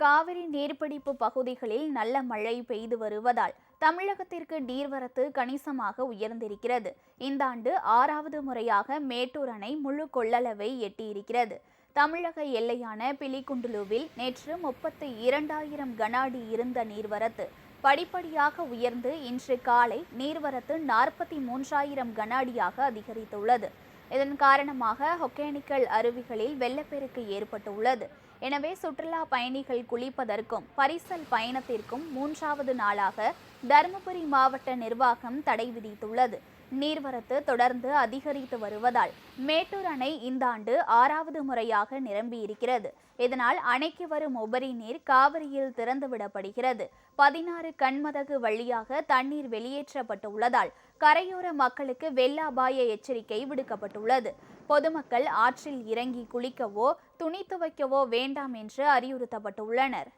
காவிரி நீர்பிடிப்பு பகுதிகளில் நல்ல மழை பெய்து வருவதால் தமிழகத்திற்கு நீர்வரத்து கணிசமாக உயர்ந்திருக்கிறது. இந்த ஆண்டு 6வது முறையாக மேட்டூர் அணை முழு கொள்ளளவை எட்டியிருக்கிறது. தமிழக எல்லையான பிலிகுண்டுலுவில் நேற்று 32,000 கன அடி இருந்த நீர்வரத்து படிப்படியாக உயர்ந்து இன்று காலை நீர்வரத்து 43,000 கன அடியாக அதிகரித்துள்ளது. இதன் காரணமாக ஒகேனக்கல் அருவிகளில் வெள்ளப்பெருக்கு ஏற்பட்டுள்ளது. எனவே சுற்றுலா பயணிகள் குளிப்பதற்கும் பரிசல் பயணத்திற்கும் 3வது நாளாக தருமபுரி மாவட்ட நிர்வாகம் தடை விதித்துள்ளது. நீர்வரத்து தொடர்ந்து அதிகரித்து வருவதால் மேட்டூர் அணை இந்த ஆண்டு 6வது முறையாக நிரம்பியிருக்கிறது. இதனால் அணைக்கு வரும் உபரி நீர் காவிரியில் திறந்துவிடப்படுகிறது. 16 கண்மதகு வழியாக தண்ணீர் வெளியேற்றப்பட்டுள்ளதால் கரையோர மக்களுக்கு வெள்ள அபாய எச்சரிக்கை விடுக்கப்பட்டுள்ளது. பொதுமக்கள் ஆற்றில் இறங்கி குளிக்கவோ துணி துவைக்கவோ வேண்டாம் என்று அறிவுறுத்தப்பட்டுள்ளனர்.